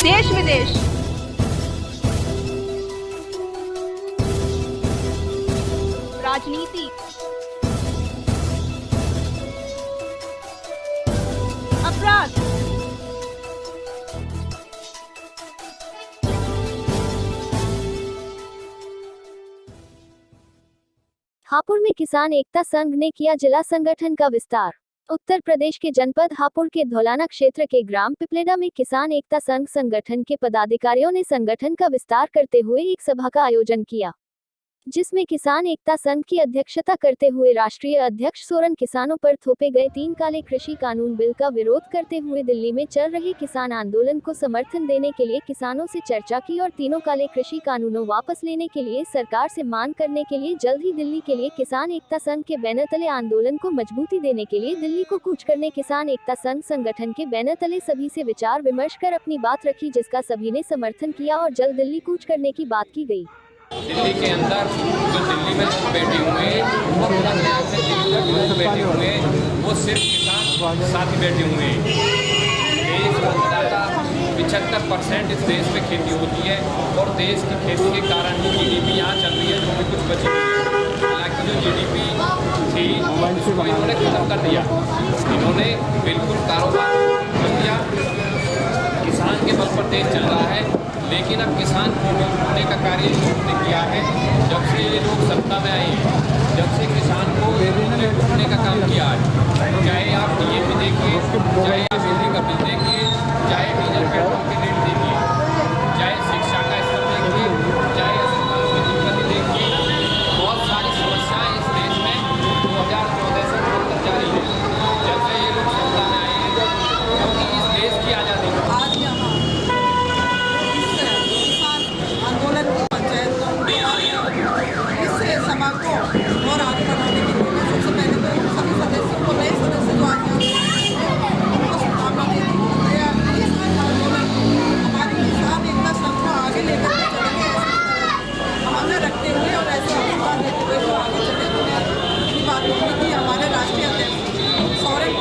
देश विदेश, राजनीति, अपराध, हापुड़ में किसान एकता संघ ने किया जिला संगठन का विस्तार। उत्तर प्रदेश के जनपद हापुड़ के धौलाना क्षेत्र के ग्राम पिपलेडा में किसान एकता संघ संगठन के पदाधिकारियों ने संगठन का विस्तार करते हुए एक सभा का आयोजन किया, जिसमें किसान एकता संघ की अध्यक्षता करते हुए राष्ट्रीय अध्यक्ष सोरेन किसानों पर थोपे गए 3 काले कृषि कानून बिल का विरोध करते हुए दिल्ली में चल रहे किसान आंदोलन को समर्थन देने के लिए किसानों से चर्चा की और तीनों काले कृषि कानूनों वापस लेने के लिए सरकार से मांग करने के लिए जल्द ही दिल्ली के लिए किसान एकता संघ के बैनर तले आंदोलन को मजबूती देने के लिए दिल्ली को कूच करने किसान एकता संघ संगठन के बैनर तले सभी से विचार विमर्श कर अपनी बात रखी, जिसका सभी ने समर्थन किया और जल्द दिल्ली कूच करने की बात की गई। दिल्ली के अंदर जो दिल्ली में लोग बैठे हुए और पंजाब से दिल्ली तक लोग बैठे हुए वो सिर्फ किसान साथी बैठे हुए हैं। देश का मतदाता 75% इस देश में खेती होती है और देश की खेती के कारण ही GDP यहाँ चल रही है, जो भी कुछ बची हुई है। हालांकि जो GDP थी उसको इन्होंने खत्म कर दिया, इन्होंने बिल्कुल कारोबार कर दिया। किसान के बल पर देश चल रहा है, लेकिन अब किसान को लूटने का कार्य इन्होंने किया है। जब से ये लोग सत्ता में आए, जब से किसान को लूटने का काम किया है, चाहे आप DAP देखिए, चाहे आप बिजली का बिल देखिए, चाहे डीजल पेट्रोल के रेट देखिए, चाहे शिक्षा का स्तर देखिए, चाहे अस्पतालों की दिक्कत देखिए, बहुत सारी समस्याएं इस देश में 2014 से निरंतर जारी है। जब से ये लोग सत्ता में आए हैं, क्योंकि इस देश की आज़ादी आज यहाँ आंदोलन की पंचायत इससे सभा को और आगे बढ़ाने के लिए सबसे पहले तो सभी सदस्यों को, नए सदस्य जो आज उनको शुभकामना देती हूँ। इस आंदोलन हमारी किसान एकता संघ को आगे लेकर चलेंगे, भावना रखते हुए और ऐसे आशीर्वाद देते हुए वो आगे चले। अपनी बात होगी कि हमारे राष्ट्रीय अध्यक्ष सोरेन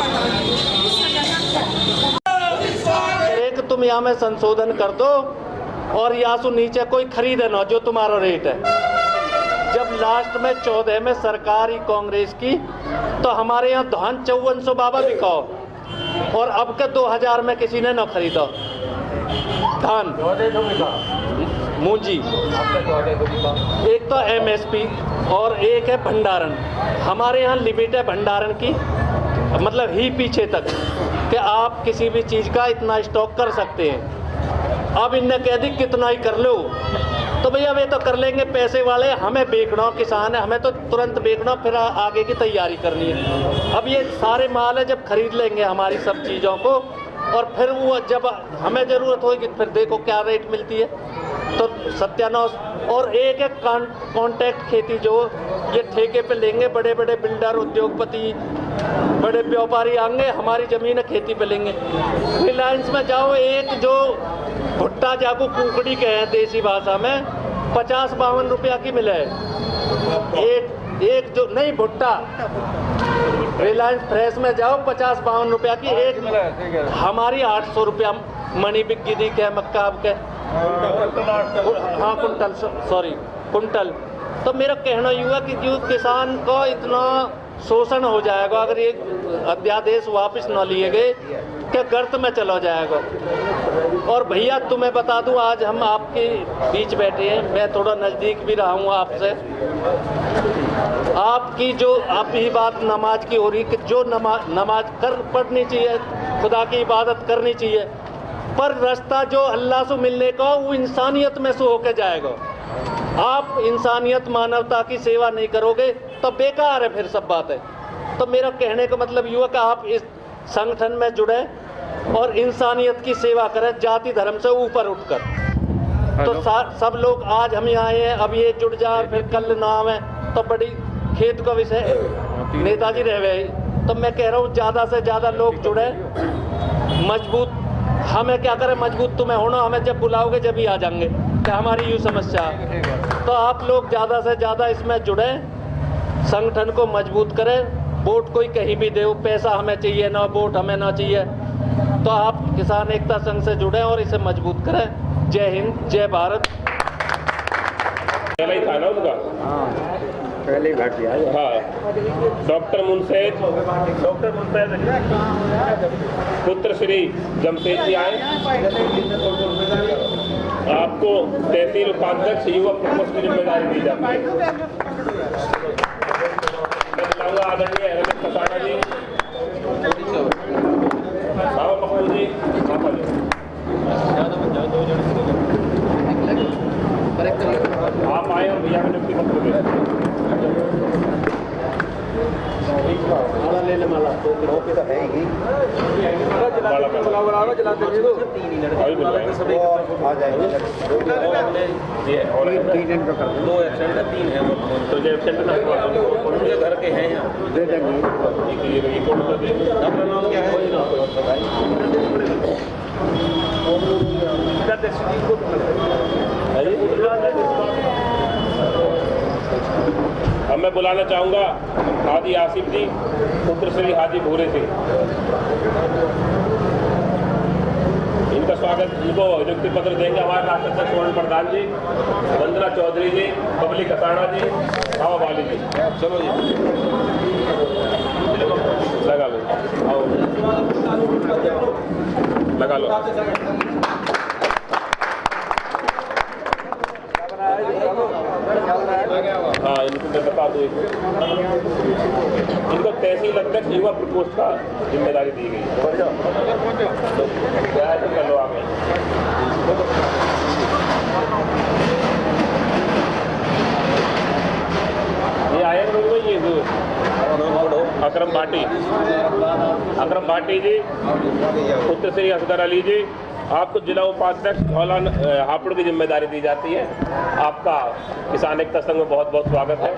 एक तुम यहाँ में संशोधन कर दो और या सु नीचे कोई खरीदे ना जो तुम्हारा रेट है। जब लास्ट में 14 में सरकार ही कांग्रेस की, तो हमारे यहाँ धान 5400 बाबा बिकाओ और अब के 2000 में किसी ने ना खरीदा धान मूंजी। एक तो MSP और एक है भंडारण। हमारे यहाँ लिमिट है भंडारण की, मतलब ही पीछे तक कि आप किसी भी चीज़ का इतना स्टॉक कर सकते हैं। अब इनने कह दी कितना ही कर लो, तो भैया वे तो कर लेंगे पैसे वाले, हमें बेचना किसान है, हमें तो तुरंत बेचना, फिर आगे की तैयारी करनी है। अब ये सारे माल है, जब खरीद लेंगे हमारी सब चीज़ों को और फिर वो जब हमें ज़रूरत होगी फिर देखो क्या रेट मिलती है, तो सत्यानाश। और एक एक कॉन्ट्रैक्ट खेती जो ये ठेके पे लेंगे, बड़े बड़े बिल्डर उद्योगपति बड़े व्यापारी आएंगे, हमारी ज़मीन खेती पे लेंगे। रिलायंस में जाओ, एक जो भुट्टा जाको कुकड़ी के हैं देसी भाषा में 50-52 रुपया की मिले, एक जो नहीं भुट्टा रिलायंस फ्रेश में जाओ 50-52 रुपया की एक, हमारी 800 रुपया मणि बिक्की दी के मक्का के, हाँ कुंटल, सॉरी कुंटल। तो मेरा कहना ये हुआ कि जो किसान को इतना शोषण हो जाएगा अगर ये अध्यादेश वापस न लिए गए, क्या गर्त में चला जाएगा। और भैया तुम्हें बता दूं, आज हम आपके बीच बैठे हैं, मैं थोड़ा नज़दीक भी रहा हूँ आपसे। आपकी जो आप ही बात नमाज की हो रही कि जो नमाज पढ़नी चाहिए, खुदा की इबादत करनी चाहिए, पर रास्ता जो अल्लाह से मिलने का वो इंसानियत में से होके जाएगा। आप इंसानियत मानवता की सेवा नहीं करोगे तो बेकार है, फिर सब बात है। तो मेरा कहने का मतलब ये हुआ कि आप इस संगठन में जुड़े और इंसानियत की सेवा करें, जाति धर्म से ऊपर उठकर। तो सब लोग आज हम यहाँ आए हैं, अब ये जुड़ जाए फिर कल ना आवे तो बड़ी खेत का विषय नेताजी रह गए। तो मैं कह रहा हूँ ज़्यादा से ज़्यादा लोग जुड़े, मजबूत। हमें क्या करें, मजबूत तुम्हें होना, हमें जब बुलाओगे जब ही आ जाएंगे कि हमारी यूँ समस्या। तो आप लोग ज़्यादा से ज़्यादा इसमें जुड़े, संगठन को मजबूत करें। वोट कोई कहीं भी दे, पैसा हमें चाहिए ना, वोट हमें ना चाहिए। तो आप किसान एकता संघ से जुड़ें और इसे मजबूत करें। जय हिंद, जय भारत। पहले ही था ना उनका? हाँ, पहले ही घट गया। हाँ, डॉक्टर मुंसेज पुत्र श्री जमशेद जी आए। आपको तहसील उपाध्यक्ष युवा प्रकोष्ठ की जिम्मेदारी दी जाती है। मैं बुलाऊंगा आदरणीय रमेश कसाड़ा जी, बाबा पप्पू जी, आप आए और भैया नियुक्ति पत्र दे। तो जो एब्सेंट उनके घर के हैं यहाँ दे देंगे। अपना नाम क्या है? अब मैं बुलाना चाहूँगा हाजी आसिफ जी, पुत्र श्री हाजी भूरे सिंह। इनका स्वागत, इनको नियुक्ति पत्र देंगे हमारे राष्ट्राध्यक्ष स्वर्ण प्रधान जी, वंदना चौधरी जी, बबली कसाड़ा जी, बाबा वाली जी। चलो जी लगा लो, आओ लगा लो। हाँ, इनको मैं बता दूँ, इनको तहसील अध्यक्ष युवा प्रकोष्ठ का जिम्मेदारी दी गई है। कर लो आप। ये आए ये अकरम भाटी जी, पुत्र श्री असगर अली जी, आपको जिला उपाध्यक्ष औलान हापुड़ की जिम्मेदारी दी जाती है। आपका किसान एकता संघ में बहुत बहुत स्वागत है।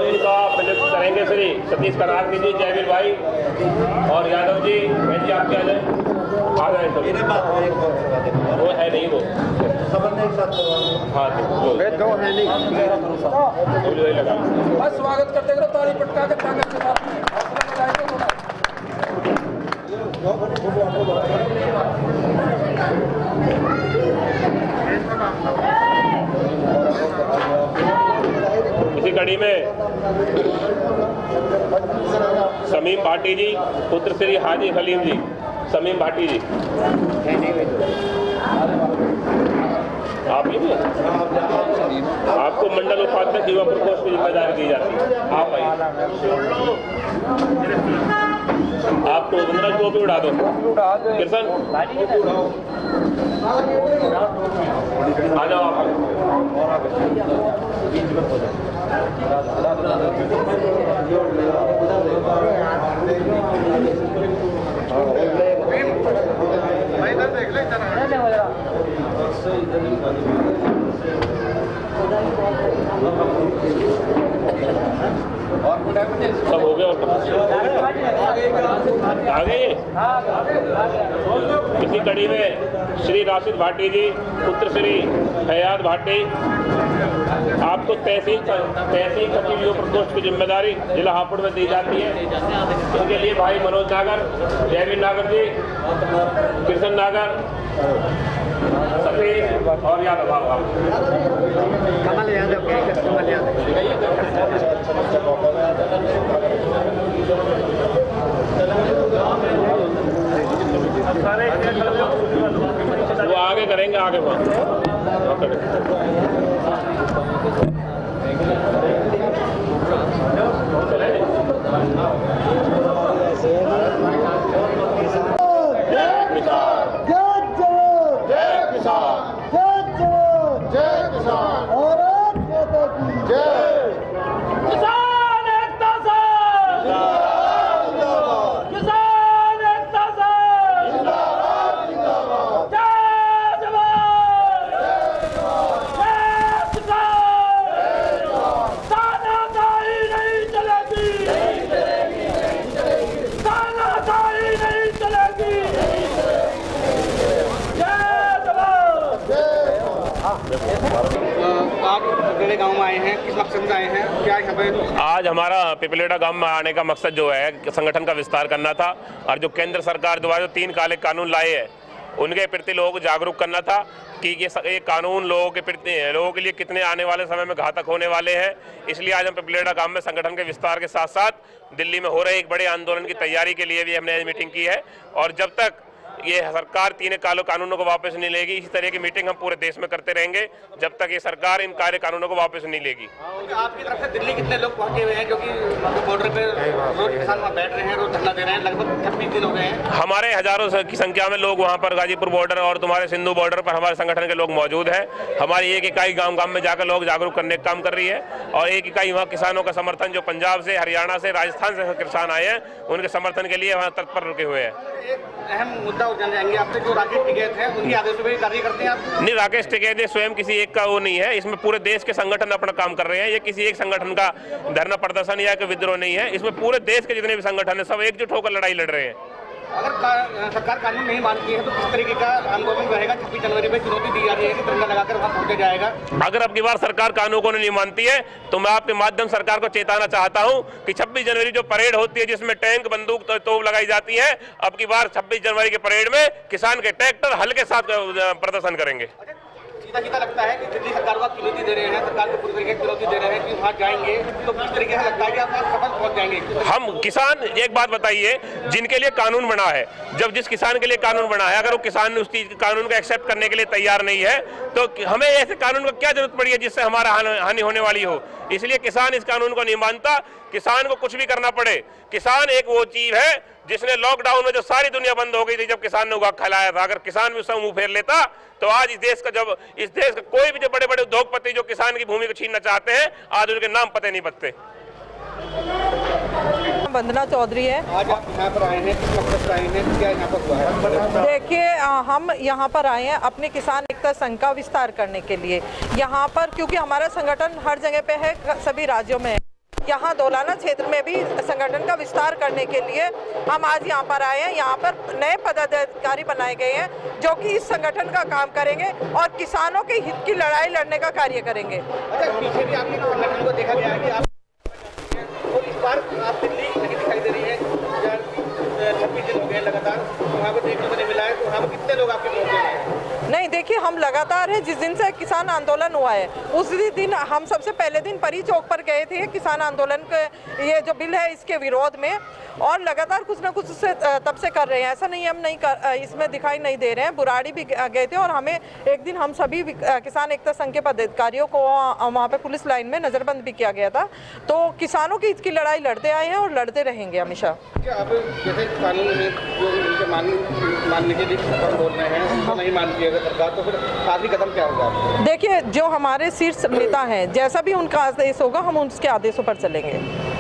इनका नियुक्त करेंगे श्री सतीश करारती जी, जयवीर भाई और यादव जी। जी आप क्या जाए आ जाए, वो है नहीं वो हाँ दो है नहीं लगा। बस स्वागत करते करो, ताली पटका के ताकत के साथ में इसी कड़ी में समीम भाटी जी, पुत्र श्री हाजी हलीम जी। समीम भाटी जी आप ही भी आपको मंडल उपाध्यक्ष युवा प्रकोष्ठ की जिम्मेदारी दी जाती है। आप आइए, आपको वंदना को भी उड़ा दो। किरसन आ जाओ आप। सब हो गया आगे। इसी कड़ी में श्री राशिद भाटी जी, पुत्र श्री फैयाद भाटी, आपको तहसील सचिव युवा प्रकोष्ठ की जिम्मेदारी जिला हापुड़ में दी जाती है। इनके लिए भाई मनोज नागर, जयवीर नागर जी, कृष्ण नागर, सतीश और यादव कमल यादव वो आगे करेंगे, आगे पिपलेड़ा गांव में आए हैं, किस मकसद से आए हैं, क्या यहाँ पे? आज हमारा पिपलेड़ा गांव में आने का मकसद जो है संगठन का विस्तार करना था और जो केंद्र सरकार द्वारा जो 3 काले कानून लाए हैं उनके प्रति लोगों को जागरूक करना था कि ये कानून लोगों के लिए कितने आने वाले समय में घातक होने वाले हैं। इसलिए आज हम पिपलेड़ा गांव में संगठन के विस्तार के साथ साथ दिल्ली में हो रहे एक बड़े आंदोलन की तैयारी के लिए भी हमने मीटिंग की है। और जब तक ये सरकार 3 काले कानूनों को वापस नहीं लेगी, इसी तरह की मीटिंग हम पूरे देश में करते रहेंगे जब तक ये सरकार इन काले कानूनों को वापस नहीं लेगी। आपकी तरफ से दिल्ली कितने लोग पहुंचे हुए हैं, क्योंकि बॉर्डर पे रोज किसान वहाँ बैठ रहे हैं, रोज धरना दे रहे हैं, लगभग 26 दिन हो गए हैं। हमारे हजारों की संख्या में लोग वहाँ पर गाजीपुर बॉर्डर और तुम्हारे सिंधु बॉर्डर पर हमारे संगठन के लोग मौजूद हैं। हमारी एक इकाई गाँव में जाकर लोग जागरूक करने का काम कर रही है और एक इकाई वहाँ किसानों का समर्थन जो पंजाब से, हरियाणा से, राजस्थान से किसान आए हैं उनके समर्थन के लिए वहाँ तत्पर रुके हुए हैं। एक अहम मुद्दा उठाने जाएंगे आपसे, जो राकेश टिकैत हैं उनके आदेशों पर कार्य करते हैं आप? नहीं, राकेश टिकैत स्वयं किसी एक का वो नहीं है, इसमें पूरे देश के संगठन अपना काम कर रहे हैं। ये किसी एक संगठन का धरना प्रदर्शन या विद्रोह नहीं है, इसमें पूरे देश के जितने भी संगठन है सब एकजुट होकर लड़ाई लड़ रहे हैं। अगर सरकार कानून नहीं मानती है तो किस तरीके का आंदोलन रहेगा? 26 जनवरी में चुनौती दी जा रही है कि तिरंगा लगाकर वहाँ पहुंचा जाएगा। अगर अब की बार सरकार कानून को नहीं मानती है तो मैं आपके माध्यम सरकार को चेताना चाहता हूं कि 26 जनवरी जो परेड होती है जिसमें टैंक, बंदूक, तोप लगाई जाती है, अब की बार 26 जनवरी के परेड में किसान के ट्रैक्टर हल के साथ प्रदर्शन करेंगे। सीधा लगता है कि दिल्ली सरकार को चुनौती दे रहे हैं, सरकार को पूरी तरीके से चुनौती दे रहे हैं कि वहाँ जाएंगे तो किस तरीके से लगता है कि आप सफल पहुँच जाएंगे? हम किसान, एक बात बताइए, जिनके लिए कानून बना है, जब जिस किसान के लिए कानून बना है, अगर वो किसान उस कानून को एक्सेप्ट करने के लिए तैयार नहीं है तो हमें ऐसे कानून को क्या जरूरत पड़ी है जिससे हमारा हानि होने वाली हो। इसलिए किसान इस कानून को नहीं मानता। किसान को कुछ भी करना पड़े, किसान एक वो चीज है जिसने लॉकडाउन में जो सारी दुनिया बंद हो गई थी जब किसान ने उगा खिलाया था, अगर किसान भी उसका मुंह फेर लेता तो आज इस देश का कोई भी जो बड़े बड़े उद्योगपति जो किसान की भूमि को छीनना चाहते हैं आज उनके नाम पते नहीं बचते। वंदना चौधरी है। आज आप यहाँ पर आए हैं, किस मकसद से आए हैं, क्या यहाँ पर हुआ है? देखिए, हम यहाँ पर आए हैं अपने किसान एकता संघ का विस्तार करने के लिए। यहाँ पर क्योंकि हमारा संगठन हर जगह पे है, सभी राज्यों में है, यहाँ दोलाना क्षेत्र में भी संगठन का विस्तार करने के लिए हम आज यहाँ पर आए हैं। यहाँ पर नए पदाधिकारी बनाए गए हैं जो कि इस संगठन का काम करेंगे और किसानों के हित की लड़ाई लड़ने का कार्य करेंगे। अच्छा, पीछे भी आपके संगठन को देखा गया है कि आप और इस बार आप दिल्ली नहीं दिखाई दे रही है, 26 दिन हो गए लगातार, वहाँ पर देखने को नहीं मिला है, तो वहाँ पर कितने लोग आपके पहुँचे हैं? नहीं, देखिए, हम लगातार है, जिस दिन से किसान आंदोलन हुआ है उस दिन हम सबसे पहले दिन परी चौक पर गए थे किसान आंदोलन के ये जो बिल है इसके विरोध में, और लगातार कुछ ना कुछ उससे तब से कर रहे हैं। ऐसा नहीं, हम नहीं इसमें दिखाई नहीं दे रहे हैं। बुराड़ी भी गए थे और हमें एक दिन हम सभी किसान एकता संघ के पदाधिकारियों को वहाँ पे पुलिस लाइन में नज़रबंद भी किया गया था। तो किसानों की इसकी लड़ाई लड़ते आए हैं और लड़ते रहेंगे हमेशा। अब जैसे कानून है जो उनके मानने के लिए बोल रहे हैं, उनको नहीं मानती है सरकार, तो फिर आखिरी कदम क्या होगा? देखिए, जो हमारे शीर्ष नेता हैं, जैसा भी उनका आदेश होगा हम उसके आदेशों पर चलेंगे।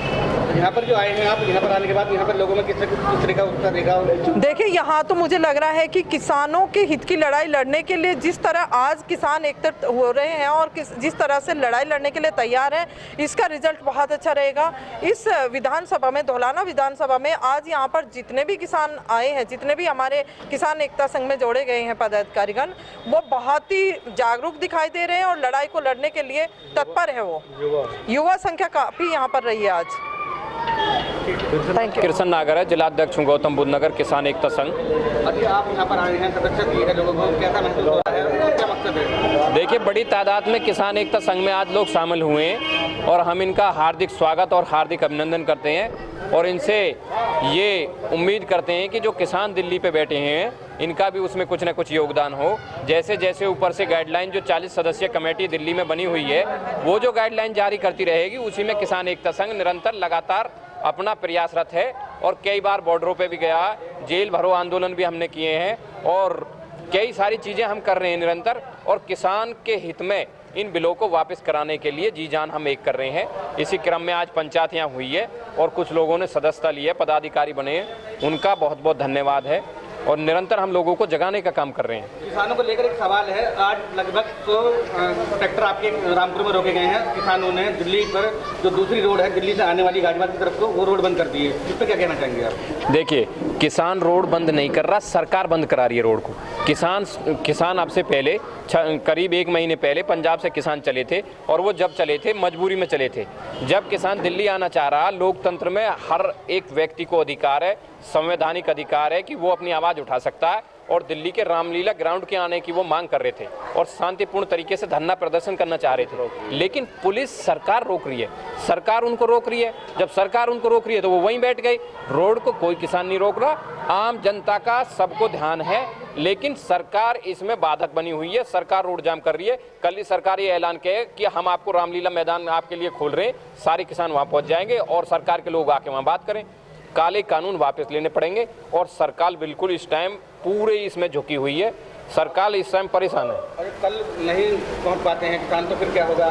यहाँ पर जो आए हैं आप, यहाँ पर आने के बाद यहाँ पर लोगों में किस तरह का उत्साह रहेगा? देखिए, यहाँ तो मुझे लग रहा है कि किसानों के हित की लड़ाई लड़ने के लिए जिस तरह आज किसान एकत्र हो रहे हैं और जिस तरह से लड़ाई लड़ने के लिए तैयार हैं, इसका रिजल्ट बहुत अच्छा रहेगा। इस विधानसभा में, धौलाना विधानसभा में आज यहाँ पर जितने भी किसान आए हैं, जितने भी हमारे किसान एकता संघ में जोड़े गए हैं पदाधिकारीगण, वो बहुत ही जागरूक दिखाई दे रहे हैं और लड़ाई को लड़ने के लिए तत्पर है। वो युवा संख्या काफ़ी यहाँ पर रही है आज। कृष्ण नागर है, जिला अध्यक्ष हूँ गौतम बुद्ध नगर किसान एकता संघ। अभी आप यहाँ पर आए हैं, सदस्य दिए हैं लोगों को, कैसा महसूस हो रहा है, क्या मकसद है? देखिए, बड़ी तादाद में किसान एकता संघ में आज लोग शामिल हुए हैं और हम इनका हार्दिक स्वागत और हार्दिक अभिनंदन करते हैं और इनसे ये उम्मीद करते हैं कि जो किसान दिल्ली पे बैठे हैं इनका भी उसमें कुछ न कुछ योगदान हो। जैसे जैसे ऊपर से गाइडलाइन जो 40 सदस्यीय कमेटी दिल्ली में बनी हुई है वो जो गाइडलाइन जारी करती रहेगी, उसी में किसान एकता संघ निरंतर लगातार अपना प्रयासरत है और कई बार बॉर्डरों पे भी गया, जेल भरो आंदोलन भी हमने किए हैं और कई सारी चीज़ें हम कर रहे हैं निरंतर, और किसान के हित में इन बिलों को वापस कराने के लिए जी जान हम एक कर रहे हैं। इसी क्रम में आज पंचायत यहाँ हुई है और कुछ लोगों ने सदस्यता ली है, पदाधिकारी बने हैं, उनका बहुत बहुत धन्यवाद है और निरंतर हम लोगों को जगाने का काम कर रहे हैं। किसानों को लेकर एक सवाल है, आज लगभग तो ट्रैक्टर आपके रामपुर में रोके गए हैं, किसानों ने दिल्ली पर जो दूसरी रोड है दिल्ली से आने वाली गाजियाबाद की तरफ को, वो रोड बंद कर दी है, इस पर क्या कहना चाहेंगे आप? देखिए, किसान रोड बंद नहीं कर रहा, सरकार बंद करा रही है रोड को। किसान अब से पहले करीब 1 महीने पहले पंजाब से किसान चले थे, और वो जब चले थे मजबूरी में चले थे। जब किसान दिल्ली आना चाह रहा, लोकतंत्र में हर एक व्यक्ति को अधिकार है, संवैधानिक अधिकार है कि वो अपनी आवाज़ उठा सकता है, और दिल्ली के रामलीला ग्राउंड के आने की वो मांग कर रहे थे और शांतिपूर्ण तरीके से धरना प्रदर्शन करना चाह रहे थे। लेकिन पुलिस सरकार रोक रही है, सरकार उनको रोक रही है। जब सरकार उनको रोक रही है तो वो वहीं बैठ गई। रोड को कोई किसान नहीं रोक रहा, आम जनता का सबको ध्यान है, लेकिन सरकार इसमें बाधक बनी हुई है। सरकार रोड जाम कर रही है। कल ही सरकार ये ऐलान किया कि हम आपको रामलीला मैदान आपके लिए खोल रहे हैं, सारे किसान वहाँ पहुँच जाएंगे और सरकार के लोग आके वहाँ बात करें। काले कानून वापस लेने पड़ेंगे, और सरकार बिल्कुल इस टाइम पूरे इसमें झुकी हुई है। सरकार इस टाइम परेशान है। अगर कल नहीं पहुंच पाते हैं किसान तो फिर क्या होगा?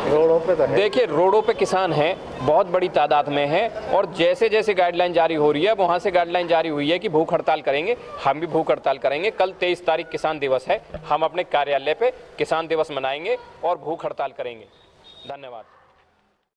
रोडों पे तो देखिए, रोडों पे किसान हैं, बहुत बड़ी तादाद में हैं, और जैसे जैसे गाइडलाइन जारी हो रही है, वहाँ से गाइडलाइन जारी हुई है कि भूख हड़ताल करेंगे। हम भी भूख हड़ताल करेंगे। कल 23 तारीख किसान दिवस है, हम अपने कार्यालय पे किसान दिवस मनाएंगे और भूख हड़ताल करेंगे। धन्यवाद।